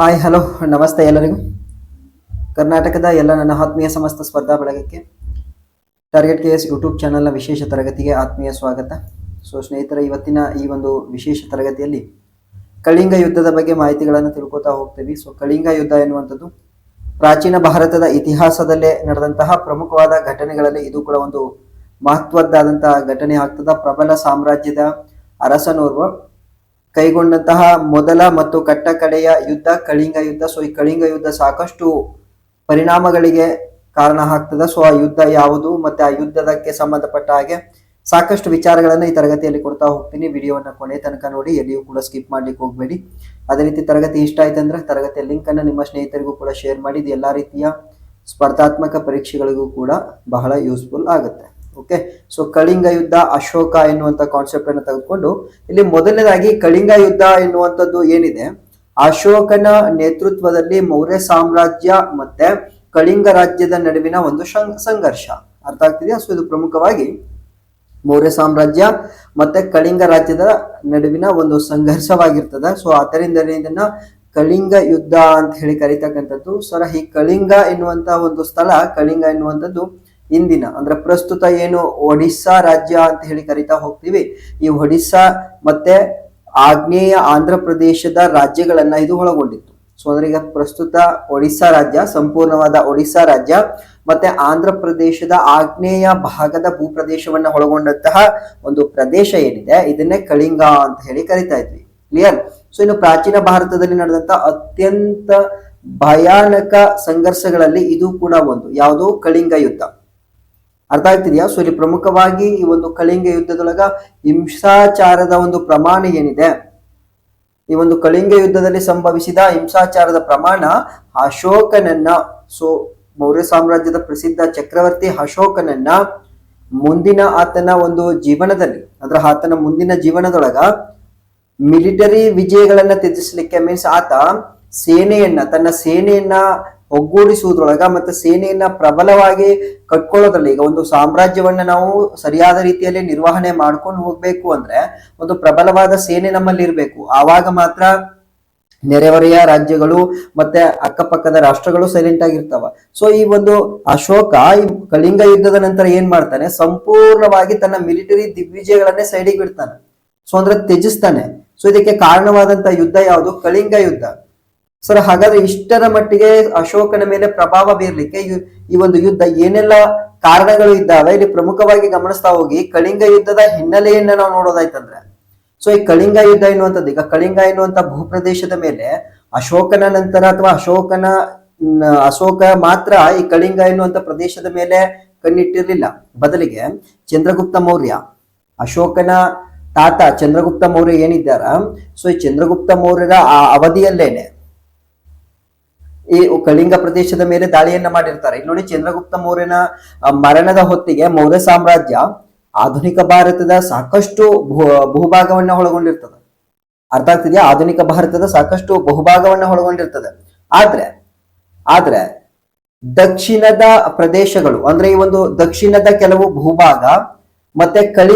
Hi hello ನಮಸ್ತೆ ಎಲ್ಲರಿಗೂ. ಕರ್ನಾಟಕದ ಎಲ್ಲ ನನ್ನ ಆತ್ಮೀಯ ಸಮಸ್ತ ಸ್ಪರ್ಧಾ ಬಳಗಕ್ಕೆ ಟಾರ್ಗೆಟ್ KS ಯೂಟ್ಯೂಬ್ ಚಾನಲ್ನ ವಿಶೇಷ ತರಗತಿಗೆ ಆತ್ಮೀಯ ಸ್ವಾಗತ. ಸ್ನೇಹಿತರೆ, ಇವತ್ತಿನ ಈ ಒಂದು ವಿಶೇಷ ತರಗತಿಯಲ್ಲಿ ಕಳಿಂಗ ಯುದ್ಧದ ಬಗ್ಗೆ ಮಾಹಿತಿಗಳನ್ನು ತಿಳ್ಕೊತಾ ಹೋಗ್ತೀವಿ. ಕಳಿಂಗ ಯುದ್ಧ ಎನ್ನುವಂಥದ್ದು ಪ್ರಾಚೀನ ಭಾರತದ ಇತಿಹಾಸದಲ್ಲೇ ನಡೆದಂತಹ ಪ್ರಮುಖವಾದ ಘಟನೆಗಳಲ್ಲಿ ಇದು ಕೂಡ ಒಂದು ಮಹತ್ವದ್ದಾದಂತಹ ಘಟನೆ ಆಗ್ತದ. ಪ್ರಬಲ ಸಾಮ್ರಾಜ್ಯದ ಅರಸನೋರ್ವ ಕೈಗೊಂಡಂತಹ ಮೊದಲ ಮತ್ತು ಕಟ್ಟಕಡೆಯ ಯುದ್ಧ ಕಳಿಂಗ ಯುದ್ಧ. ಈ ಕಳಿಂಗ ಯುದ್ಧ ಸಾಕಷ್ಟು ಪರಿಣಾಮಗಳಿಗೆ ಕಾರಣ ಆಗ್ತದ. ಆ ಯುದ್ಧ ಯಾವುದು ಮತ್ತೆ ಆ ಯುದ್ಧದಕ್ಕೆ ಸಂಬಂಧಪಟ್ಟ ಹಾಗೆ ಸಾಕಷ್ಟು ವಿಚಾರಗಳನ್ನ ಈ ತರಗತಿಯಲ್ಲಿ ಕೊಡ್ತಾ ಹೋಗ್ತೀನಿ. ವಿಡಿಯೋವನ್ನ ಕೊನೆ ತನಕ ನೋಡಿ, ಎಲ್ಲಿಯೂ ಕೂಡ ಸ್ಕಿಪ್ ಮಾಡ್ಲಿಕ್ಕೆ ಹೋಗ್ಬೇಡಿ. ಅದೇ ರೀತಿ ತರಗತಿ ಇಷ್ಟ ಆಯ್ತಂದ್ರೆ ತರಗತಿಯ ಲಿಂಕ್ ಅನ್ನ ನಿಮ್ಮ ಸ್ನೇಹಿತರಿಗೂ ಕೂಡ ಶೇರ್ ಮಾಡಿ. ಇದು ಎಲ್ಲಾ ರೀತಿಯ ಸ್ಪರ್ಧಾತ್ಮಕ ಪರೀಕ್ಷೆಗಳಿಗೂ ಕೂಡ ಬಹಳ ಯೂಸ್ಫುಲ್ ಆಗುತ್ತೆ. ಓಕೆ, ಕಳಿಂಗ ಯುದ್ಧ, ಅಶೋಕ ಎನ್ನುವಂತ ಕಾನ್ಸೆಪ್ಟ್ ಅನ್ನು ತೆಗೆದುಕೊಂಡು ಇಲ್ಲಿ ಮೊದಲನೇದಾಗಿ ಕಳಿಂಗ ಯುದ್ಧ ಎನ್ನುವಂಥದ್ದು ಏನಿದೆ, ಅಶೋಕನ ನೇತೃತ್ವದಲ್ಲಿ ಮೌರ್ಯ ಸಾಮ್ರಾಜ್ಯ ಮತ್ತೆ ಕಳಿಂಗ ರಾಜ್ಯದ ನಡುವಿನ ಒಂದು ಸಂಘರ್ಷ. ಅರ್ಥ ಆಗ್ತಿದೆಯಾ? ಇದು ಪ್ರಮುಖವಾಗಿ ಮೌರ್ಯ ಸಾಮ್ರಾಜ್ಯ ಮತ್ತೆ ಕಳಿಂಗ ರಾಜ್ಯದ ನಡುವಿನ ಒಂದು ಸಂಘರ್ಷವಾಗಿರ್ತದ. ಆದ್ದರಿಂದ ಇದನ್ನ ಕಳಿಂಗ ಯುದ್ಧ ಅಂತ ಹೇಳಿ ಕರೀತಕ್ಕಂಥದ್ದು. ಈ ಕಳಿಂಗ ಎನ್ನುವಂತ ಒಂದು ಸ್ಥಳ, ಕಳಿಂಗ ಎನ್ನುವಂಥದ್ದು ಇಂದಿನ ಅಂದ್ರೆ ಪ್ರಸ್ತುತ ಏನು ಒಡಿಸ್ಸಾ ರಾಜ್ಯ ಅಂತ ಹೇಳಿ ಕರಿತಾ ಹೋಗ್ತೀವಿ, ಈ ಒಡಿಸ್ಸಾ ಮತ್ತೆ ಆಗ್ನೇಯ ಆಂಧ್ರ ಪ್ರದೇಶದ ರಾಜ್ಯಗಳನ್ನ ಇದು ಒಳಗೊಂಡಿತ್ತು. ಅಂದ್ರೆ ಈಗ ಪ್ರಸ್ತುತ ಒಡಿಸ್ಸಾ ರಾಜ್ಯ, ಸಂಪೂರ್ಣವಾದ ಒಡಿಸ್ಸಾ ರಾಜ್ಯ ಮತ್ತೆ ಆಂಧ್ರ ಪ್ರದೇಶದ ಆಗ್ನೇಯ ಭಾಗದ ಭೂಪ್ರದೇಶವನ್ನ ಒಳಗೊಂಡಂತಹ ಒಂದು ಪ್ರದೇಶ ಏನಿದೆ, ಇದನ್ನೇ ಕಳಿಂಗ ಅಂತ ಹೇಳಿ ಕರಿತಾ ಇದ್ವಿ. ಕ್ಲಿಯರ್? ಇನ್ನು ಪ್ರಾಚೀನ ಭಾರತದಲ್ಲಿ ನಡೆದಂತ ಅತ್ಯಂತ ಭಯಾನಕ ಸಂಘರ್ಷಗಳಲ್ಲಿ ಇದು ಕೂಡ ಒಂದು. ಯಾವುದು? ಕಳಿಂಗ ಯುದ್ಧ. ಅರ್ಥ ಆಗ್ತಿದೆಯಾ? ಇಲ್ಲಿ ಪ್ರಮುಖವಾಗಿ ಈ ಒಂದು ಕಳಿಂಗ ಯುದ್ಧದೊಳಗ ಹಿಂಸಾಚಾರದ ಒಂದು ಪ್ರಮಾಣ ಏನಿದೆ, ಈ ಒಂದು ಕಳಿಂಗ ಯುದ್ಧದಲ್ಲಿ ಸಂಭವಿಸಿದ ಹಿಂಸಾಚಾರದ ಪ್ರಮಾಣ ಅಶೋಕನನ್ನ, ಮೌರ್ಯ ಸಾಮ್ರಾಜ್ಯದ ಪ್ರಸಿದ್ಧ ಚಕ್ರವರ್ತಿ ಅಶೋಕನನ್ನ ಮುಂದಿನ ಆತನ ಒಂದು ಜೀವನದಲ್ಲಿ, ಅಂದ್ರೆ ಆತನ ಮುಂದಿನ ಜೀವನದೊಳಗ ಮಿಲಿಟರಿ ವಿಜಯಗಳನ್ನ ತ್ಯಜಿಸ್ಲಿಕ್ಕೆ, ಮೀನ್ಸ್ ಆತ ಸೇನೆಯನ್ನ, ತನ್ನ ಸೇನೆಯನ್ನ ಒಗ್ಗೂಡಿಸುವುದ್ರೊಳಗ ಮತ್ತೆ ಸೇನೆಯನ್ನ ಪ್ರಬಲವಾಗಿ ಕಟ್ಕೊಳ್ಳೋದ್ರಲ್ಲಿ, ಈಗ ಒಂದು ಸಾಮ್ರಾಜ್ಯವನ್ನ ನಾವು ಸರಿಯಾದ ರೀತಿಯಲ್ಲಿ ನಿರ್ವಹಣೆ ಮಾಡ್ಕೊಂಡು ಹೋಗ್ಬೇಕು ಅಂದ್ರೆ ಒಂದು ಪ್ರಬಲವಾದ ಸೇನೆ ನಮ್ಮಲ್ಲಿ ಇರ್ಬೇಕು. ಆವಾಗ ಮಾತ್ರ ನೆರೆಹೊರೆಯ ರಾಜ್ಯಗಳು ಮತ್ತೆ ಅಕ್ಕಪಕ್ಕದ ರಾಷ್ಟ್ರಗಳು ಸೈಲೆಂಟ್ ಆಗಿರ್ತಾವ. ಈ ಒಂದು ಅಶೋಕ ಈ ಕಳಿಂಗ ಯುದ್ಧದ ನಂತರ ಏನ್ ಮಾಡ್ತಾನೆ, ಸಂಪೂರ್ಣವಾಗಿ ತನ್ನ ಮಿಲಿಟರಿ ದಿಗ್ವಿಜಯಗಳನ್ನೇ ಸೈಡಿಗೆ ಬಿಡ್ತಾನೆ. ಅಂದ್ರೆ ತ್ಯಜಿಸ್ತಾನೆ. ಇದಕ್ಕೆ ಕಾರಣವಾದಂತ ಯುದ್ಧ ಯಾವುದು? ಕಳಿಂಗ ಯುದ್ಧ. ಹಾಗಾದ್ರೆ ಇಷ್ಟರ ಮಟ್ಟಿಗೆ ಅಶೋಕನ ಮೇಲೆ ಪ್ರಭಾವ ಬೀರ್ಲಿಕ್ಕೆ ಈ ಒಂದು ಯುದ್ಧ ಏನೆಲ್ಲ ಕಾರಣಗಳು ಇದ್ದಾವೆ ಇಲ್ಲಿ ಪ್ರಮುಖವಾಗಿ ಗಮನಿಸ್ತಾ ಹೋಗಿ ಕಳಿಂಗ ಯುದ್ಧದ ಹಿನ್ನೆಲೆಯನ್ನ ನಾವು ನೋಡೋದಾಯ್ತಂದ್ರೆ, ಈ ಕಳಿಂಗ ಯುದ್ಧ ಎನ್ನುವಂಥದ್ದು, ಈಗ ಕಳಿಂಗ ಎನ್ನುವಂತ ಭೂಪ್ರದೇಶದ ಮೇಲೆ ಅಶೋಕನ ನಂತರ ಅಥವಾ ಅಶೋಕ ಮಾತ್ರ ಈ ಕಳಿಂಗ ಎನ್ನುವಂತ ಪ್ರದೇಶದ ಮೇಲೆ ಕಣ್ಣಿಟ್ಟಿರ್ಲಿಲ್ಲ. ಬದಲಿಗೆ ಚಂದ್ರಗುಪ್ತ ಮೌರ್ಯ, ಅಶೋಕನ ತಾತ ಚಂದ್ರಗುಪ್ತ ಮೌರ್ಯ ಏನಿದ್ದಾರ, ಈ ಚಂದ್ರಗುಪ್ತ ಮೌರ್ಯರ ಆ ಅವಧಿಯಲ್ಲೇನೆ ಈ ಕಳಿಂಗ ಪ್ರದೇಶದ ಮೇಲೆ ದಾಳಿಯನ್ನ ಮಾಡಿರ್ತಾರೆ. ಇಲ್ಲಿ ನೋಡಿ, ಚಂದ್ರಗುಪ್ತ ಮೌರ್ಯನ ಮರಣದ ಹೊತ್ತಿಗೆ ಮೌರ್ಯ ಸಾಮ್ರಾಜ್ಯ ಆಧುನಿಕ ಭಾರತದ ಸಾಕಷ್ಟು ಬಹುಭಾಗವನ್ನ ಒಳಗೊಂಡಿರ್ತದೆ. ಅರ್ಥ ಆಗ್ತಿದೆಯಾ? ಆಧುನಿಕ ಭಾರತದ ಸಾಕಷ್ಟು ಬಹುಭಾಗವನ್ನ ಒಳಗೊಂಡಿರ್ತದೆ. ಆದ್ರೆ ದಕ್ಷಿಣದ ಪ್ರದೇಶಗಳು, ಅಂದ್ರೆ ಈ ಒಂದು ದಕ್ಷಿಣದ ಕೆಲವು ಭೂಭಾಗ ಮತ್ತೆ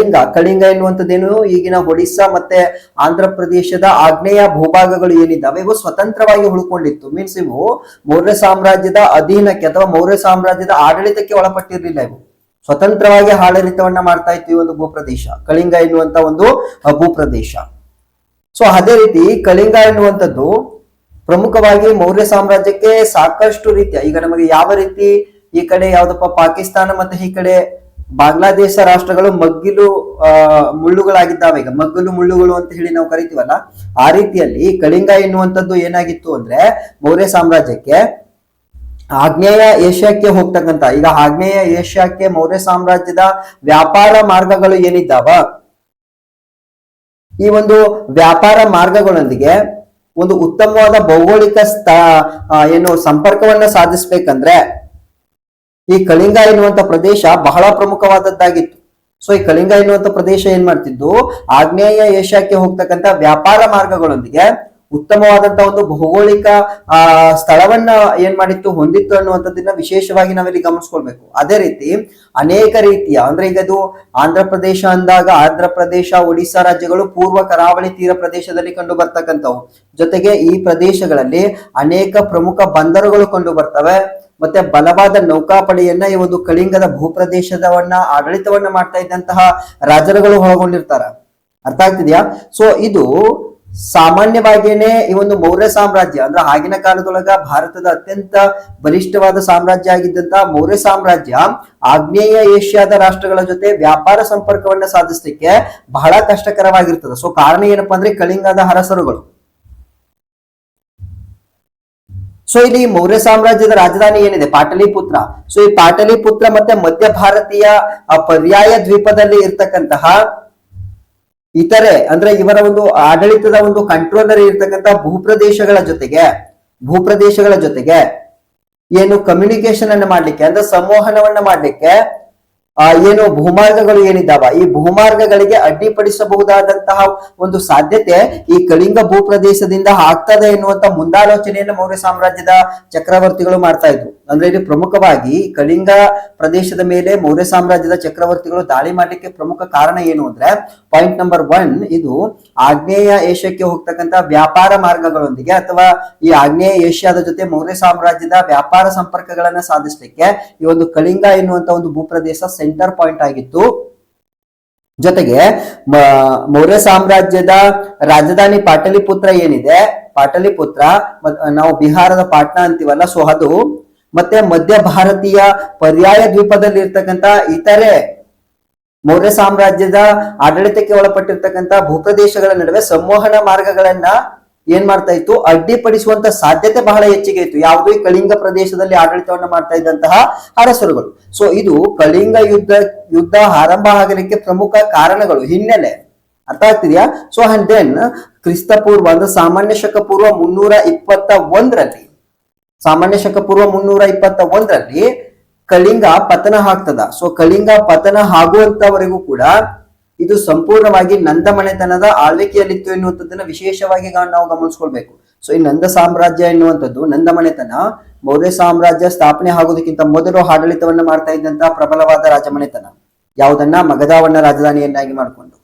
ಕಳಿಂಗ ಎನ್ನುವಂಥದ್ದೇನು ಈಗಿನ ಒಡಿಸ್ಸಾ ಮತ್ತೆ ಆಂಧ್ರ ಪ್ರದೇಶದ ಆಗ್ನೇಯ ಭೂಭಾಗಗಳು ಏನಿದ್ದಾವೆ ಇವು ಸ್ವತಂತ್ರವಾಗಿ ಉಳ್ಕೊಂಡಿತ್ತು. ಮೀನ್ಸ್ ಇವು ಮೌರ್ಯ ಸಾಮ್ರಾಜ್ಯದ ಅಧೀನಕ್ಕೆ ಅಥವಾ ಮೌರ್ಯ ಸಾಮ್ರಾಜ್ಯದ ಆಡಳಿತಕ್ಕೆ ಒಳಪಟ್ಟಿರ್ಲಿಲ್ಲ. ಇವು ಸ್ವತಂತ್ರವಾಗಿ ಆಡಳಿತವನ್ನ ಮಾಡ್ತಾ ಇತ್ತು ಈ ಒಂದು ಭೂಪ್ರದೇಶ, ಕಳಿಂಗ ಎನ್ನುವಂತ ಒಂದು ಭೂಪ್ರದೇಶ. ಅದೇ ರೀತಿ ಕಳಿಂಗ ಎನ್ನುವಂಥದ್ದು ಪ್ರಮುಖವಾಗಿ ಮೌರ್ಯ ಸಾಮ್ರಾಜ್ಯಕ್ಕೆ ಸಾಕಷ್ಟು ರೀತಿಯ, ಈಗ ನಮಗೆ ಯಾವ ರೀತಿ ಈ ಕಡೆ ಯಾವ್ದಪ್ಪ ಪಾಕಿಸ್ತಾನ ಮತ್ತೆ ಈ ಕಡೆ ಬಾಂಗ್ಲಾದೇಶ ರಾಷ್ಟ್ರಗಳು ಮುಳ್ಳುಗಳಾಗಿದ್ದಾವೆ. ಈಗ ಮಗ್ಗಲು ಮುಳ್ಳುಗಳು ಅಂತ ಹೇಳಿ ನಾವು ಕರಿತೀವಲ್ಲ, ಆ ರೀತಿಯಲ್ಲಿ ಕಳಿಂಗ ಎನ್ನುವಂಥದ್ದು ಏನಾಗಿತ್ತು ಅಂದ್ರೆ ಮೌರ್ಯ ಸಾಮ್ರಾಜ್ಯಕ್ಕೆ ಆಗ್ನೇಯ ಏಷ್ಯಾಕ್ಕೆ ಹೋಗ್ತಕ್ಕಂತ, ಈಗ ಆಗ್ನೇಯ ಏಷ್ಯಾಕ್ಕೆ ಮೌರ್ಯ ಸಾಮ್ರಾಜ್ಯದ ವ್ಯಾಪಾರ ಮಾರ್ಗಗಳು ಏನಿದ್ದಾವ, ಈ ಒಂದು ವ್ಯಾಪಾರ ಮಾರ್ಗಗಳೊಂದಿಗೆ ಒಂದು ಉತ್ತಮವಾದ ಭೌಗೋಳಿಕ ಸಂಪರ್ಕವನ್ನ ಸಾಧಿಸ್ಬೇಕಂದ್ರೆ ಈ ಕಳಿಂಗ ಎನ್ನುವಂತ ಪ್ರದೇಶ ಬಹಳ ಪ್ರಮುಖವಾದದ್ದಾಗಿತ್ತು. ಈ ಕಳಿಂಗ ಎನ್ನುವಂತ ಪ್ರದೇಶ ಏನ್ ಮಾಡ್ತಿದ್ದು, ಆಗ್ನೇಯ ಏಷ್ಯಾಕ್ಕೆ ಹೋಗ್ತಕ್ಕಂತ ವ್ಯಾಪಾರ ಮಾರ್ಗಗಳೊಂದಿಗೆ ಉತ್ತಮವಾದಂತಹ ಒಂದು ಭೌಗೋಳಿಕ ಸ್ಥಳವನ್ನ ಏನ್ ಮಾಡಿತ್ತು, ಹೊಂದಿತ್ತು ಅನ್ನುವಂಥದ್ದನ್ನ ವಿಶೇಷವಾಗಿ ನಾವಿಲ್ಲಿ ಗಮನಿಸ್ಕೊಳ್ಬೇಕು. ಅದೇ ರೀತಿ ಅನೇಕ ರೀತಿಯ, ಅಂದ್ರೆ ಈಗ ಅದು ಆಂಧ್ರ ಪ್ರದೇಶ ಅಂದಾಗ ಆಂಧ್ರ ಪ್ರದೇಶ, ಒಡಿಶಾ ರಾಜ್ಯಗಳು ಪೂರ್ವ ಕರಾವಳಿ ತೀರ ಪ್ರದೇಶದಲ್ಲಿ ಕಂಡು ಬರ್ತಕ್ಕಂಥವು. ಜೊತೆಗೆ ಈ ಪ್ರದೇಶಗಳಲ್ಲಿ ಅನೇಕ ಪ್ರಮುಖ ಬಂದರುಗಳು ಕಂಡು ಬರ್ತವೆ. ಮತ್ತೆ ಬಲವಾದ ನೌಕಾಪಡೆಯನ್ನ ಈ ಒಂದು ಕಳಿಂಗದ ಭೂಪ್ರದೇಶದವನ್ನ ಆಡಳಿತವನ್ನ ಮಾಡ್ತಾ ಇದ್ದಂತಹ ರಾಜರುಗಳು ಒಳಗೊಂಡಿರ್ತಾರ. ಅರ್ಥ ಆಗ್ತಿದ್ಯಾ? ಸೊ ಇದು ಸಾಮಾನ್ಯವಾಗಿಯೇ ಈ ಒಂದು ಮೌರ್ಯ ಸಾಮ್ರಾಜ್ಯ, ಅಂದ್ರೆ ಆಗಿನ ಕಾಲದೊಳಗ ಭಾರತದ ಅತ್ಯಂತ ಬಲಿಷ್ಠವಾದ ಸಾಮ್ರಾಜ್ಯ ಆಗಿದ್ದಂತಹ ಮೌರ್ಯ ಸಾಮ್ರಾಜ್ಯ ಆಗ್ನೇಯ ಏಷ್ಯಾದ ರಾಷ್ಟ್ರಗಳ ಜೊತೆ ವ್ಯಾಪಾರ ಸಂಪರ್ಕವನ್ನ ಸಾಧಿಸಲಿಕ್ಕೆ ಬಹಳ ಕಷ್ಟಕರವಾಗಿರ್ತದೆ. ಸೊ ಕಾರಣ ಏನಪ್ಪಾ ಅಂದ್ರೆ ಕಳಿಂಗದ ಅರಸರುಗಳು. ಸೊ ಇಲ್ಲಿ ಮೌರ್ಯ ಸಾಮ್ರಾಜ್ಯದ ರಾಜಧಾನಿ ಏನಿದೆ ಪಾಟಲಿಪುತ್ರ. ಸೊ ಈ ಪಾಟಲಿಪುತ್ರ ಮತ್ತೆ ಮಧ್ಯ ಭಾರತೀಯ ಪರ್ಯಾಯ ದ್ವೀಪದಲ್ಲಿ ಇರ್ತಕ್ಕಂತಹ ಇತರೆ, ಅಂದ್ರೆ ಇವರ ಒಂದು ಆಡಳಿತದ ಒಂದು ಕಂಟ್ರೋಲರ್ ಇರ್ತಕ್ಕಂತಹ ಭೂಪ್ರದೇಶಗಳ ಜೊತೆಗೆ ಏನು ಕಮ್ಯುನಿಕೇಶನ್ ಅನ್ನ ಮಾಡ್ಲಿಕ್ಕೆ, ಅಂದ್ರೆ ಸಂವಹನವನ್ನ ಮಾಡ್ಲಿಕ್ಕೆ ಏನು ಭೂಮಾರ್ಗಗಳು ಏನಿದ್ದಾವ, ಈ ಭೂಮಾರ್ಗಗಳಿಗೆ ಅಡ್ಡಿಪಡಿಸಬಹುದಾದಂತಹ ಒಂದು ಸಾಧ್ಯತೆ ಈ ಕಳಿಂಗ ಭೂಪ್ರದೇಶದಿಂದ ಆಗ್ತದೆ ಎನ್ನುವಂತ ಮುಂದಾಲೋಚನೆಯನ್ನು ಮೌರ್ಯ ಸಾಮ್ರಾಜ್ಯದ ಚಕ್ರವರ್ತಿಗಳು ಮಾಡ್ತಾ ಇದ್ರು. ಅಂದ್ರೆ ಇಲ್ಲಿ ಪ್ರಮುಖವಾಗಿ ಕಳಿಂಗ ಪ್ರದೇಶದ ಮೇಲೆ ಮೌರ್ಯ ಸಾಮ್ರಾಜ್ಯದ ಚಕ್ರವರ್ತಿಗಳು ದಾಳಿ ಮಾಡ್ಲಿಕ್ಕೆ ಪ್ರಮುಖ ಕಾರಣ ಏನು ಅಂದ್ರೆ, ಪಾಯಿಂಟ್ ನಂಬರ್ 1, ಇದು ಆಗ್ನೇಯ ಏಷ್ಯಾಕ್ಕೆ ಹೋಗ್ತಕ್ಕಂತ ವ್ಯಾಪಾರ ಮಾರ್ಗಗಳೊಂದಿಗೆ ಅಥವಾ ಈ ಆಗ್ನೇಯ ಏಷ್ಯಾದ ಜೊತೆ ಮೌರ್ಯ ಸಾಮ್ರಾಜ್ಯದ ವ್ಯಾಪಾರ ಸಂಪರ್ಕಗಳನ್ನ ಸಾಧಿಸಲಿಕ್ಕೆ ಈ ಒಂದು ಕಳಿಂಗ ಎನ್ನುವಂತ ಒಂದು ಭೂಪ್ರದೇಶ ಸೆಂಟರ್ ಪಾಯಿಂಟ್ ಆಗಿತ್ತು. ಜೊತೆಗೆ ಮೌರ್ಯ ಸಾಮ್ರಾಜ್ಯದ ರಾಜಧಾನಿ ಪಾಟಲಿಪುತ್ರ ಏನಿದೆ, ಪಾಟಲಿಪುತ್ರ ನಾವು ಬಿಹಾರದ ಪಾಟ್ನಾ ಅಂತೀವಲ್ಲ, ಸೊ ಅದು ಮತ್ತೆ ಮಧ್ಯ ಭಾರತೀಯ ಪರ್ಯಾಯ ದ್ವೀಪದಲ್ಲಿ ಇರ್ತಕ್ಕಂತ ಇತರೆ ಮೌರ್ಯ ಸಾಮ್ರಾಜ್ಯದ ಆಡಳಿತಕ್ಕೆ ಒಳಪಟ್ಟಿರ್ತಕ್ಕಂತ ಭೂಪ್ರದೇಶಗಳ ನಡುವೆ ಸಂವಹನ ಮಾರ್ಗಗಳನ್ನ ಏನ್ ಮಾಡ್ತಾ ಇತ್ತು, ಅಡ್ಡಿಪಡಿಸುವಂತ ಸಾಧ್ಯತೆ ಬಹಳ ಹೆಚ್ಚಿಗೆ ಇತ್ತು. ಯಾವುದು ಈ ಕಳಿಂಗ ಪ್ರದೇಶದಲ್ಲಿ ಆಡಳಿತವನ್ನ ಮಾಡ್ತಾ ಇದ್ದಂತಹ ಅರಸರುಗಳು. ಸೊ ಇದು ಕಳಿಂಗ ಯುದ್ಧ ಆರಂಭ ಆಗಲಿಕ್ಕೆ ಪ್ರಮುಖ ಕಾರಣಗಳು, ಹಿನ್ನೆಲೆ ಅರ್ಥ ಆಗ್ತಿದ್ಯಾ? ಸೊ ಅಂಡ್ ದೆನ್ ಕ್ರಿಸ್ತ ಪೂರ್ವ ಅಂದ್ರೆ ಸಾಮಾನ್ಯ ಶಕ ಪೂರ್ವ 321ರಲ್ಲಿ ಕಳಿಂಗ ಪತನ ಆಗ್ತದ. ಸೊ ಕಳಿಂಗ ಪತನ ಆಗುವಂತವರೆಗೂ ಕೂಡ ಇದು ಸಂಪೂರ್ಣವಾಗಿ ನಂದ ಮನೆತನದ ಆಳ್ವಿಕೆಯಲ್ಲಿತ್ತು ಎನ್ನುವಂಥದ್ದನ್ನ ವಿಶೇಷವಾಗಿ ನಾವು ಗಮನಿಸ್ಕೊಳ್ಬೇಕು. ಸೊ ಈ ನಂದ ಸಾಮ್ರಾಜ್ಯ ಎನ್ನುವಂಥದ್ದು, ನಂದ ಮನೆತನ ಮೌರ್ಯ ಸಾಮ್ರಾಜ್ಯ ಸ್ಥಾಪನೆ ಆಗೋದಕ್ಕಿಂತ ಮೊದಲು ಆಡಳಿತವನ್ನ ಮಾಡ್ತಾ ಇದ್ದಂತಹ ಪ್ರಬಲವಾದ ರಾಜಮನೆತನ, ಯಾವುದನ್ನ ಮಗಧವನ್ನ ರಾಜಧಾನಿಯನ್ನಾಗಿ ಮಾಡಿಕೊಂಡು.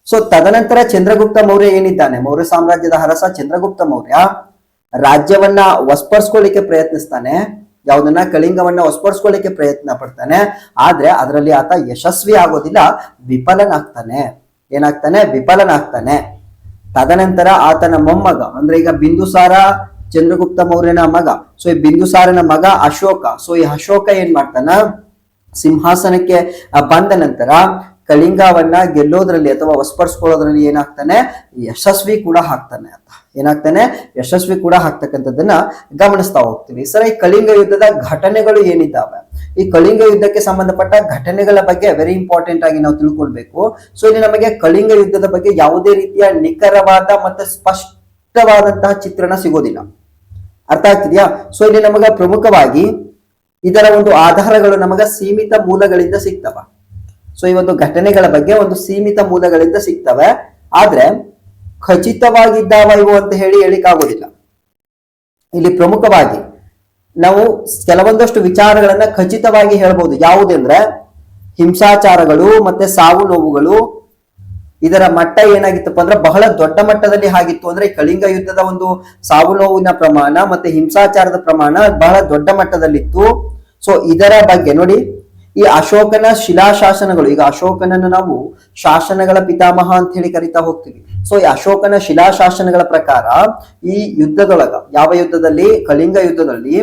ಸೊ ತದನಂತರ ಚಂದ್ರಗುಪ್ತ ಮೌರ್ಯ ಏನಿದ್ದಾನೆ, ಮೌರ್ಯ ಸಾಮ್ರಾಜ್ಯದ ಅರಸ ಚಂದ್ರಗುಪ್ತ ಮೌರ್ಯ ರಾಜ್ಯವನ್ನ ವಸ್ಪರ್ಸ್ಕೊಳ್ಳಿಕ್ಕೆ ಪ್ರಯತ್ನಿಸ್ತಾನೆ, ಯಾವುದನ್ನ ಕಳಿಂಗವನ್ನ ವಸ್ಪರ್ಸ್ಕೊಳ್ಳಿಕ್ಕೆ ಪ್ರಯತ್ನ ಪಡ್ತಾನೆ. ಆದ್ರೆ ಅದರಲ್ಲಿ ಆತ ಯಶಸ್ವಿ ಆಗೋದಿಲ್ಲ, ವಿಫಲನಾಗ್ತಾನೆ. ತದನಂತರ ಆತನ ಮೊಮ್ಮಗ, ಅಂದ್ರೆ ಈಗ ಬಿಂದುಸಾರ ಚಂದ್ರಗುಪ್ತ ಮೌರ್ಯನ ಮಗ. ಸೊ ಈ ಬಿಂದುಸಾರನ ಮಗ ಅಶೋಕ. ಸೊ ಈ ಅಶೋಕ ಏನ್ ಮಾಡ್ತಾನ, ಸಿಂಹಾಸನಕ್ಕೆ ಬಂದ ನಂತರ ಕಳಿಂಗವನ್ನ ಗೆಲ್ಲೋದ್ರಲ್ಲಿ ಅಥವಾ ವಸ್ಪರ್ಸ್ಕೊಳ್ಳೋದ್ರಲ್ಲಿ ಯಶಸ್ವಿ ಕೂಡ ಆಗ್ತಕ್ಕಂಥದ್ದನ್ನ ಗಮನಿಸ್ತಾ ಹೋಗ್ತೀವಿ. ಸರ್, ಈ ಕಳಿಂಗ ಯುದ್ಧದ ಘಟನೆಗಳು ಏನಿದ್ದಾವೆ, ಈ ಕಳಿಂಗ ಯುದ್ಧಕ್ಕೆ ಸಂಬಂಧಪಟ್ಟ ಘಟನೆಗಳ ಬಗ್ಗೆ ವೆರಿ ಇಂಪಾರ್ಟೆಂಟ್ ಆಗಿ ನಾವು ತಿಳ್ಕೊಳ್ಬೇಕು. ಸೊ ಇಲ್ಲಿ ನಮಗೆ ಕಳಿಂಗ ಯುದ್ಧದ ಬಗ್ಗೆ ಯಾವುದೇ ರೀತಿಯ ನಿಖರವಾದ ಮತ್ತೆ ಸ್ಪಷ್ಟವಾದಂತಹ ಚಿತ್ರಣ ಸಿಗೋದಿಲ್ಲ. ಅರ್ಥ ಆಗ್ತಿದ್ಯಾ? ಸೊ ಇಲ್ಲಿ ನಮಗ ಪ್ರಮುಖವಾಗಿ ಇದರ ಒಂದು ಆಧಾರಗಳು ನಮಗ ಸೀಮಿತ ಮೂಲಗಳಿಂದ ಸಿಗ್ತವ. ಸೊ ಈ ಒಂದು ಘಟನೆಗಳ ಬಗ್ಗೆ ಒಂದು ಸೀಮಿತ ಮೂಲಗಳಿಂದ ಸಿಗ್ತವೆ, ಆದ್ರೆ ಖಚಿತವಾಗಿದ್ದಾವ ಇವು ಅಂತ ಹೇಳಿಕ್ಕಾಗೋದಿಲ್ಲ. ಇಲ್ಲಿ ಪ್ರಮುಖವಾಗಿ ನಾವು ಕೆಲವೊಂದಷ್ಟು ವಿಚಾರಗಳನ್ನ ಖಚಿತವಾಗಿ ಹೇಳ್ಬೋದು. ಯಾವುದೆಂದ್ರೆ ಹಿಂಸಾಚಾರಗಳು ಮತ್ತೆ ಸಾವು ನೋವುಗಳು, ಇದರ ಮಟ್ಟ ಏನಾಗಿತ್ತಪ್ಪ ಅಂದ್ರೆ ಬಹಳ ದೊಡ್ಡ ಮಟ್ಟದಲ್ಲಿ ಆಗಿತ್ತು. ಅಂದ್ರೆ ಕಳಿಂಗ ಯುದ್ಧದ ಒಂದು ಸಾವು ನೋವಿನ ಪ್ರಮಾಣ ಮತ್ತೆ ಹಿಂಸಾಚಾರದ ಪ್ರಮಾಣ ಬಹಳ ದೊಡ್ಡ ಮಟ್ಟದಲ್ಲಿತ್ತು. ಸೊ ಇದರ ಬಗ್ಗೆ ನೋಡಿ, ಈ ಅಶೋಕನ ಶಿಲಾಶಾಸನಗಳು, ಈಗ ಅಶೋಕನನ್ನು ನಾವು ಶಾಸನಗಳ ಪಿತಾಮಹ ಅಂತ ಹೇಳಿ ಕರಿತಾ ಹೋಗ್ತೀವಿ. ಸೊ ಈ ಅಶೋಕನ ಶಿಲಾಶಾಸನಗಳ ಪ್ರಕಾರ ಈ ಯುದ್ಧದೊಳಗ, ಯಾವ ಯುದ್ಧದಲ್ಲಿ, ಕಳಿಂಗ ಯುದ್ಧದಲ್ಲಿ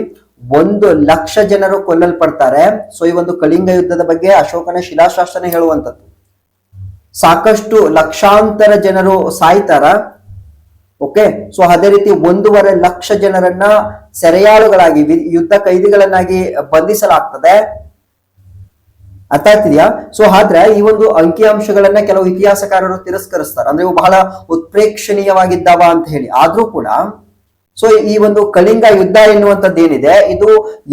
1,00,000 ಜನರು ಕೊಲ್ಲಲ್ಪಡ್ತಾರೆ. ಸೊ ಈ ಒಂದು ಕಳಿಂಗ ಯುದ್ಧದ ಬಗ್ಗೆ ಅಶೋಕನ ಶಿಲಾಶಾಸನ ಹೇಳುವಂಥದ್ದು. ಸಾಕಷ್ಟು ಲಕ್ಷಾಂತರ ಜನರು ಸಾಯ್ತಾರ. ಓಕೆ, ಸೊ ಅದೇ ರೀತಿ 1,50,000 ಜನರನ್ನ ಸೆರೆಯಾಳುಗಳಾಗಿ, ಯುದ್ಧ ಕೈದಿಗಳನ್ನಾಗಿ ಬಂಧಿಸಲಾಗ್ತದೆ. ಅರ್ಥ ಆಗ್ತಿದ್ಯಾ? ಸೊ ಆದ್ರೆ ಈ ಒಂದು ಅಂಕಿಅಂಶಗಳನ್ನ ಕೆಲವು ಇತಿಹಾಸಕಾರರು ತಿರಸ್ಕರಿಸ್ತಾರೆ, ಅಂದ್ರೆ ಇವು ಬಹಳ ಉತ್ಪ್ರೇಕ್ಷಣೀಯವಾಗಿದ್ದಾವ ಅಂತ ಹೇಳಿ. ಆದ್ರೂ ಕೂಡ ಸೊ ಈ ಒಂದು ಕಳಿಂಗ ಯುದ್ಧ ಎನ್ನುವಂಥದ್ದು ಏನಿದೆ, ಇದು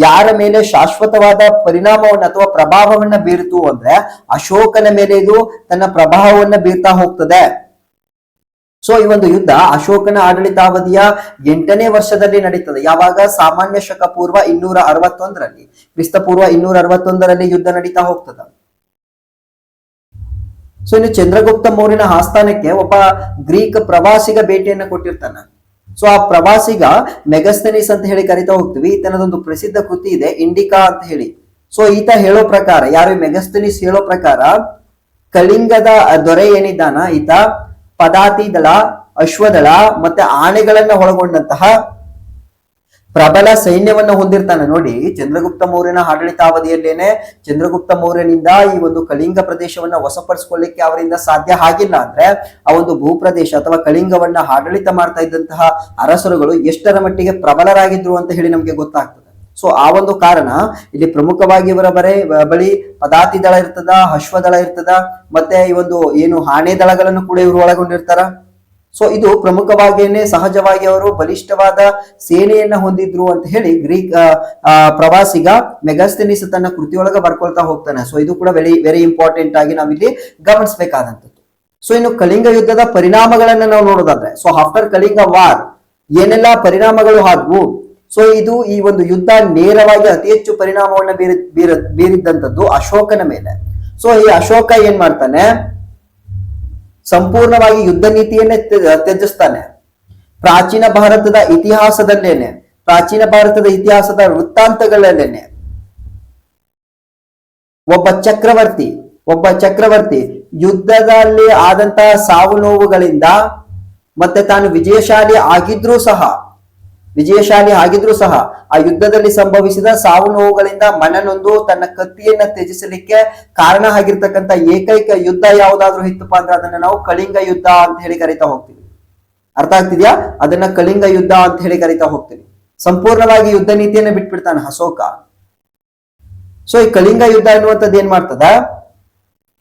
ಯಾರ ಮೇಲೆ ಶಾಶ್ವತವಾದ ಪರಿಣಾಮವನ್ನ ಅಥವಾ ಪ್ರಭಾವವನ್ನ ಬೀರ್ತು ಅಂದ್ರೆ ಅಶೋಕನ ಮೇಲೆ ಇದು ತನ್ನ ಪ್ರಭಾವವನ್ನ ಬೀರ್ತಾ ಹೋಗ್ತದೆ. ಸೊ ಈ ಒಂದು ಯುದ್ಧ ಅಶೋಕನ ಆಡಳಿತಾವಧಿಯ 8ನೇ ವರ್ಷದಲ್ಲಿ ನಡೀತದೆ. ಯಾವಾಗ? ಸಾಮಾನ್ಯ ಶಕ ಪೂರ್ವ 261ರಲ್ಲಿ, ಕ್ರಿಸ್ತಪೂರ್ವ 261ರಲ್ಲಿ ಯುದ್ಧ ನಡೀತಾ ಹೋಗ್ತದ. ಸೊ ಇನ್ನು ಚಂದ್ರಗುಪ್ತ ಮೌರ್ಯನ ಆಸ್ಥಾನಕ್ಕೆ ಒಬ್ಬ ಗ್ರೀಕ್ ಪ್ರವಾಸಿಗ ಭೇಟಿಯನ್ನ ಕೊಟ್ಟಿರ್ತಾನ. ಸೊ ಆ ಪ್ರವಾಸಿಗ ಮೆಗಸ್ತನಿಸ್ ಅಂತ ಹೇಳಿ ಕರಿತಾ ಹೋಗ್ತೀವಿ. ಈತನದೊಂದು ಪ್ರಸಿದ್ಧ ಕೃತಿ ಇದೆ, ಇಂಡಿಕಾ ಅಂತ ಹೇಳಿ. ಸೊ ಈತ ಹೇಳೋ ಪ್ರಕಾರ, ಯಾರು ಮೆಗಸ್ತನಿಸ್ ಹೇಳೋ ಪ್ರಕಾರ, ಕಳಿಂಗದ ದೊರೆ ಏನಿದ್ದಾನ ಈತ ಪದಾತಿ ದಳ, ಅಶ್ವದಳ ಮತ್ತೆ ಆನೆಗಳನ್ನ ಒಳಗೊಂಡಂತಹ ಪ್ರಬಲ ಸೈನ್ಯವನ್ನ ಹೊಂದಿರ್ತಾನೆ. ನೋಡಿ, ಚಂದ್ರಗುಪ್ತ ಮೌರ್ಯನ ಆಡಳಿತಾವಧಿಯಲ್ಲೇನೆ ಚಂದ್ರಗುಪ್ತ ಮೌರ್ಯನಿಂದ ಈ ಒಂದು ಕಳಿಂಗ ಪ್ರದೇಶವನ್ನ ವಶಪಡಿಸಿಕೊಳ್ಳಿಕ್ಕೆ ಅವರಿಂದ ಸಾಧ್ಯ ಆಗಿಲ್ಲ ಅಂದ್ರೆ ಆ ಒಂದು ಭೂಪ್ರದೇಶ ಅಥವಾ ಕಳಿಂಗವನ್ನ ಆಡಳಿತ ಮಾಡ್ತಾ ಇದ್ದಂತಹ ಅರಸರುಗಳು ಎಷ್ಟರ ಮಟ್ಟಿಗೆ ಪ್ರಬಲರಾಗಿದ್ರು ಅಂತ ಹೇಳಿ ನಮ್ಗೆ ಗೊತ್ತಾಗ್ತದೆ. ಸೊ ಆ ಒಂದು ಕಾರಣ ಇಲ್ಲಿ ಪ್ರಮುಖವಾಗಿ ಇವರ ಬಳಿ ಪದಾತಿ ದಳ ಇರ್ತದ, ಅಶ್ವದಳ ಇರ್ತದ, ಮತ್ತೆ ಈ ಒಂದು ಏನು ಆನೆ ದಳಗಳನ್ನು ಕೂಡ ಇವರು ಒಳಗೊಂಡಿರ್ತಾರ. ಸೊ ಇದು ಪ್ರಮುಖವಾಗಿಯೇ ಸಹಜವಾಗಿ ಅವರು ಬಲಿಷ್ಠವಾದ ಸೇನೆಯನ್ನ ಹೊಂದಿದ್ರು ಅಂತ ಹೇಳಿ ಗ್ರೀಕ್ ಪ್ರವಾಸಿಗ ಮೆಗಸ್ತನಿಸ್ ತನ್ನ ಕೃತಿಯೊಳಗ ಬರ್ಕೊಳ್ತಾ ಹೋಗ್ತಾನೆ. ಸೊ ಇದು ಕೂಡ ವೆರಿ ಇಂಪಾರ್ಟೆಂಟ್ ಆಗಿ ನಾವಿಲ್ಲಿ ಗಮನಿಸಬೇಕಾದಂಥದ್ದು. ಸೊ ಇನ್ನು ಕಳಿಂಗ ಯುದ್ಧದ ಪರಿಣಾಮಗಳನ್ನ ನಾವು ನೋಡೋದಾದ್ರೆ, ಸೊ ಆಫ್ಟರ್ ಕಳಿಂಗ ವಾರ್ ಏನೆಲ್ಲ ಪರಿಣಾಮಗಳು ಆದ್ವು. ಸೊ ಇದು ಈ ಒಂದು ಯುದ್ಧ ನೇರವಾಗಿ ಅತಿ ಹೆಚ್ಚು ಪರಿಣಾಮವನ್ನ ಬೀರಿದ್ದಂಥದ್ದು ಅಶೋಕನ ಮೇಲೆ. ಸೊ ಈ ಅಶೋಕ ಏನ್ ಮಾಡ್ತಾನೆ, ಸಂಪೂರ್ಣವಾಗಿ ಯುದ್ಧ ನೀತಿಯನ್ನೇ ತ್ಯಜಿಸ್ತಾನೆ. ಪ್ರಾಚೀನ ಭಾರತದ ಇತಿಹಾಸದಲ್ಲೇನೆ, ಪ್ರಾಚೀನ ಭಾರತದ ಇತಿಹಾಸದ ವೃತ್ತಾಂತಗಳಲ್ಲೇನೆ ಒಬ್ಬ ಚಕ್ರವರ್ತಿ ಯುದ್ಧದಲ್ಲಿ ಆದಂತಹ ಸಾವು ನೋವುಗಳಿಂದ ಮತ್ತೆ ತಾನು ವಿಜಯಶಾಲಿ ಆಗಿದ್ರೂ ಸಹ ಆ ಯುದ್ಧದಲ್ಲಿ ಸಂಭವಿಸಿದ ಸಾವು ನೋವುಗಳಿಂದ ಮನನೊಂದು ತನ್ನ ಕತ್ತಿಯನ್ನ ತ್ಯಜಿಸಲಿಕ್ಕೆ ಕಾರಣ ಆಗಿರ್ತಕ್ಕಂಥ ಏಕೈಕ ಯುದ್ಧ ಯಾವ್ದಾದ್ರು ಇತ್ತಪ್ಪ ಅಂದ್ರೆ ಅದನ್ನ ನಾವು ಕಳಿಂಗ ಯುದ್ಧ ಅಂತ ಹೇಳಿ ಕರಿತಾ ಹೋಗ್ತೀವಿ. ಅರ್ಥ ಆಗ್ತಿದ್ಯಾ? ಅದನ್ನ ಕಳಿಂಗ ಯುದ್ಧ ಅಂತ ಹೇಳಿ ಕರಿತಾ ಹೋಗ್ತೀವಿ. ಸಂಪೂರ್ಣವಾಗಿ ಯುದ್ಧ ನೀತಿಯನ್ನ ಬಿಟ್ಬಿಡ್ತಾನೆ ಅಶೋಕ. ಸೊ ಈ ಕಳಿಂಗ ಯುದ್ಧ ಅನ್ನುವಂಥದ್ದು ಏನ್ ಮಾಡ್ತದ,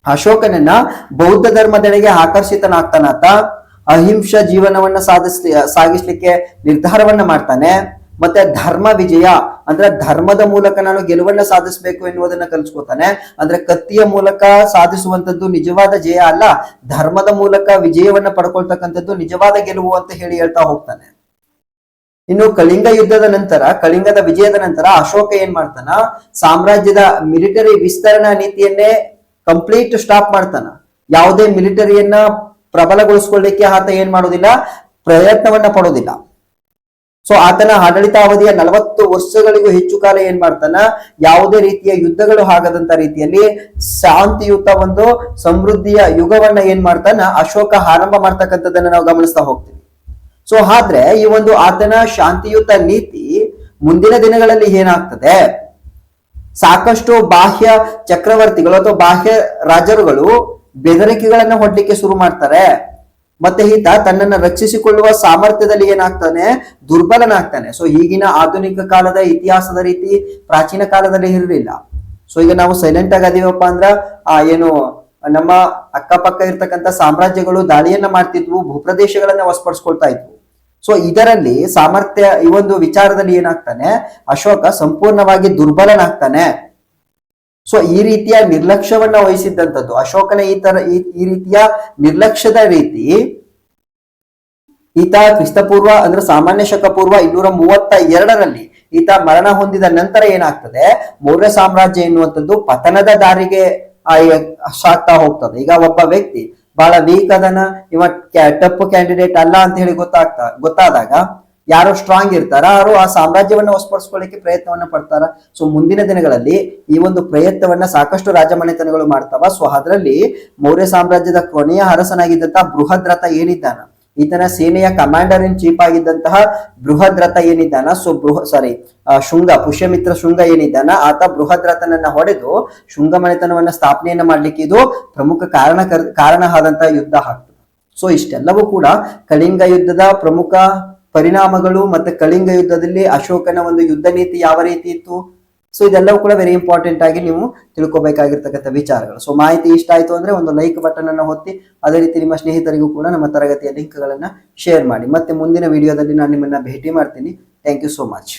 ಅಶೋಕನನ್ನ ಬೌದ್ಧ ಧರ್ಮದೆಡೆಗೆ ಆಕರ್ಷಿತನಾಗ್ತಾನಾತ. ಅಹಿಂಸಾ ಜೀವನವನ್ನ ಸಾಗಿಸ್ಲಿಕ್ಕೆ ನಿರ್ಧಾರವನ್ನ ಮಾಡ್ತಾನೆ. ಮತ್ತೆ ಧರ್ಮ ವಿಜಯ ಅಂದ್ರೆ ಧರ್ಮದ ಮೂಲಕ ನಾನು ಗೆಲುವನ್ನ ಸಾಧಿಸಬೇಕು ಎನ್ನುವುದನ್ನ ಕಲಿಸ್ಕೊತಾನೆ. ಅಂದ್ರೆ ಕತ್ತಿಯ ಮೂಲಕ ಸಾಧಿಸುವಂತದ್ದು ನಿಜವಾದ ಜಯ ಅಲ್ಲ, ಧರ್ಮದ ಮೂಲಕ ವಿಜಯವನ್ನ ಪಡ್ಕೊಳ್ತಕ್ಕಂಥದ್ದು ನಿಜವಾದ ಗೆಲುವು ಅಂತ ಹೇಳಿ ಹೇಳ್ತಾ ಹೋಗ್ತಾನೆ. ಇನ್ನು ಕಳಿಂಗ ಯುದ್ಧದ ನಂತರ, ಕಳಿಂಗದ ವಿಜಯದ ನಂತರ ಅಶೋಕ ಏನ್ ಮಾಡ್ತಾನ, ಸಾಮ್ರಾಜ್ಯದ ಮಿಲಿಟರಿ ವಿಸ್ತರಣಾ ನೀತಿಯನ್ನೇ ಕಂಪ್ಲೀಟ್ ಸ್ಟಾಪ್ ಮಾಡ್ತಾನ. ಯಾವುದೇ ಮಿಲಿಟರಿಯನ್ನ ಪ್ರಬಲಗೊಳಿಸ್ಕೊಳ್ಳಿಕ್ಕೆ ಆತ ಏನ್ ಮಾಡೋದಿಲ್ಲ, ಪ್ರಯತ್ನವನ್ನ ಪಡೋದಿಲ್ಲ. ಸೊ ಆತನ ಆಡಳಿತಾವಧಿಯ 40 ವರ್ಷಗಳಿಗೂ ಹೆಚ್ಚು ಕಾಲ ಏನ್ ಮಾಡ್ತಾನ, ಯಾವುದೇ ರೀತಿಯ ಯುದ್ಧಗಳು ಆಗದಂತ ರೀತಿಯಲ್ಲಿ ಶಾಂತಿಯುತ ಒಂದು ಸಮೃದ್ಧಿಯ ಯುಗವನ್ನ ಏನ್ ಮಾಡ್ತಾನ ಅಶೋಕ ಆರಂಭ ಮಾಡ್ತಕ್ಕಂಥದ್ದನ್ನ ನಾವು ಗಮನಿಸ್ತಾ ಹೋಗ್ತೀವಿ. ಸೊ ಆದ್ರೆ ಈ ಒಂದು ಆತನ ಶಾಂತಿಯುತ ನೀತಿ ಮುಂದಿನ ದಿನಗಳಲ್ಲಿ ಏನಾಗ್ತದೆ, ಸಾಕಷ್ಟು ಬಾಹ್ಯ ಚಕ್ರವರ್ತಿಗಳು ಅಥವಾ ಬಾಹ್ಯ ರಾಜರುಗಳು ಬೆದರಿಕೆಗಳನ್ನ ಹೊಡ್ಲಿಕ್ಕೆ ಶುರು ಮಾಡ್ತಾರೆ. ಮತ್ತೆ ಈತ ತನ್ನನ್ನು ರಕ್ಷಿಸಿಕೊಳ್ಳುವ ಸಾಮರ್ಥ್ಯದಲ್ಲಿ ಏನಾಗ್ತಾನೆ, ದುರ್ಬಲನಾಗ್ತಾನೆ. ಸೊ ಈಗಿನ ಆಧುನಿಕ ಕಾಲದ ಇತಿಹಾಸದ ರೀತಿ ಪ್ರಾಚೀನ ಕಾಲದಲ್ಲಿ ಇರಲಿಲ್ಲ. ಸೊ ಈಗ ನಾವು ಸೈಲೆಂಟ್ ಆಗಿ ಅದೀವಪ್ಪ ಅಂದ್ರ ಏನು ನಮ್ಮ ಅಕ್ಕಪಕ್ಕ ಇರ್ತಕ್ಕಂಥ ಸಾಮ್ರಾಜ್ಯಗಳು ದಾಳಿಯನ್ನ ಮಾಡ್ತಿದ್ವು, ಭೂಪ್ರದೇಶಗಳನ್ನ ವಶಪಡಿಸ್ಕೊಳ್ತಾ ಇದ್ವು. ಸೊ ಇದರಲ್ಲಿ ಸಾಮರ್ಥ್ಯ ಈ ಒಂದು ವಿಚಾರದಲ್ಲಿ ಏನಾಗ್ತಾನೆ, ಅಶೋಕ ಸಂಪೂರ್ಣವಾಗಿ ದುರ್ಬಲನಾಗ್ತಾನೆ. ಸೊ ಈ ರೀತಿಯ ನಿರ್ಲಕ್ಷ್ಯವನ್ನ ವಹಿಸಿದ್ದಂಥದ್ದು ಅಶೋಕನ ಈ ರೀತಿಯ ನಿರ್ಲಕ್ಷ್ಯದ ರೀತಿ ಈತ ಕ್ರಿಸ್ತಪೂರ್ವ ಅಂದ್ರೆ ಸಾಮಾನ್ಯ ಶಕ ಪೂರ್ವ 232ರಲ್ಲಿ ಈತ ಮರಣ ಹೊಂದಿದ ನಂತರ ಏನಾಗ್ತದೆ, ಮೌರ್ಯ ಸಾಮ್ರಾಜ್ಯ ಎನ್ನುವಂಥದ್ದು ಪತನದ ದಾರಿಗೆ ಸಾಗ್ತಾ ಹೋಗ್ತದೆ. ಈಗ ಒಬ್ಬ ವ್ಯಕ್ತಿ ಬಹಳ ವೀಕ್ ಅದನ್ನ, ಇವ ಟಫ್ ಕ್ಯಾಂಡಿಡೇಟ್ ಅಲ್ಲ ಅಂತ ಹೇಳಿ ಗೊತ್ತಾದಾಗ ಯಾರು ಸ್ಟ್ರಾಂಗ್ ಇರ್ತಾರ ಅವರು ಆ ಸಾಮ್ರಾಜ್ಯವನ್ನ ವಶಪಡಿಸ್ಕೊಳ್ಳಿಕ್ಕೆ ಪ್ರಯತ್ನವನ್ನ ಪಡ್ತಾರ. ಸೊ ಮುಂದಿನ ದಿನಗಳಲ್ಲಿ ಈ ಒಂದು ಪ್ರಯತ್ನವನ್ನ ಸಾಕಷ್ಟು ರಾಜಮನೆತನಗಳು ಮಾಡ್ತಾವ. ಸೊ ಅದರಲ್ಲಿ ಮೌರ್ಯ ಸಾಮ್ರಾಜ್ಯದ ಕೊನೆಯ ಅರಸನಾಗಿದ್ದಂತಹ ಬೃಹದ್ರಥ ಏನಿದ್ದಾನ, ಈತನ ಸೇನೆಯ ಕಮಾಂಡರ್ ಇನ್ ಚೀಫ್ ಆಗಿದ್ದಂತಹ ಬೃಹದ್ರಥ ಏನಿದ್ದಾನ, ಸೊ ಪುಷ್ಯಮಿತ್ರ ಶುಂಗ ಏನಿದ್ದಾನ, ಆತ ಬೃಹದ್ರಥನನ್ನ ಹೊಡೆದು ಶುಂಗ ಮನೆತನವನ್ನ ಸ್ಥಾಪನೆಯನ್ನ ಮಾಡ್ಲಿಕ್ಕೆ ಇದು ಪ್ರಮುಖ ಕಾರಣ ಆದಂತಹ ಯುದ್ಧ ಆಗ್ತದೆ. ಸೊ ಇಷ್ಟೆಲ್ಲವೂ ಕೂಡ ಕಳಿಂಗ ಯುದ್ಧದ ಪ್ರಮುಖ ಪರಿಣಾಮಗಳು. ಮತ್ತೆ ಕಳಿಂಗ ಯುದ್ಧದಲ್ಲಿ ಅಶೋಕನ ಒಂದು ಯುದ್ಧ ನೀತಿ ಯಾವ ರೀತಿ ಇತ್ತು, ಸೊ ಇದೆಲ್ಲವೂ ಕೂಡ ವೆರಿ ಇಂಪಾರ್ಟೆಂಟ್ ಆಗಿ ನೀವು ತಿಳ್ಕೊಬೇಕಾಗಿರ್ತಕ್ಕಂಥ ವಿಚಾರಗಳು. ಸೊ ಮಾಹಿತಿ ಇಷ್ಟ ಆಯ್ತು ಅಂದ್ರೆ ಒಂದು ಲೈಕ್ ಬಟನ್ ಅನ್ನು ಒತ್ತಿ, ಅದೇ ರೀತಿ ನಿಮ್ಮ ಸ್ನೇಹಿತರಿಗೂ ಕೂಡ ನಮ್ಮ ತರಗತಿಯ ಲಿಂಕ್ ಗಳನ್ನ ಶೇರ್ ಮಾಡಿ. ಮತ್ತೆ ಮುಂದಿನ ವಿಡಿಯೋದಲ್ಲಿ ನಾನು ನಿಮ್ಮನ್ನ ಭೇಟಿ ಮಾಡ್ತೀನಿ. Thank you so much.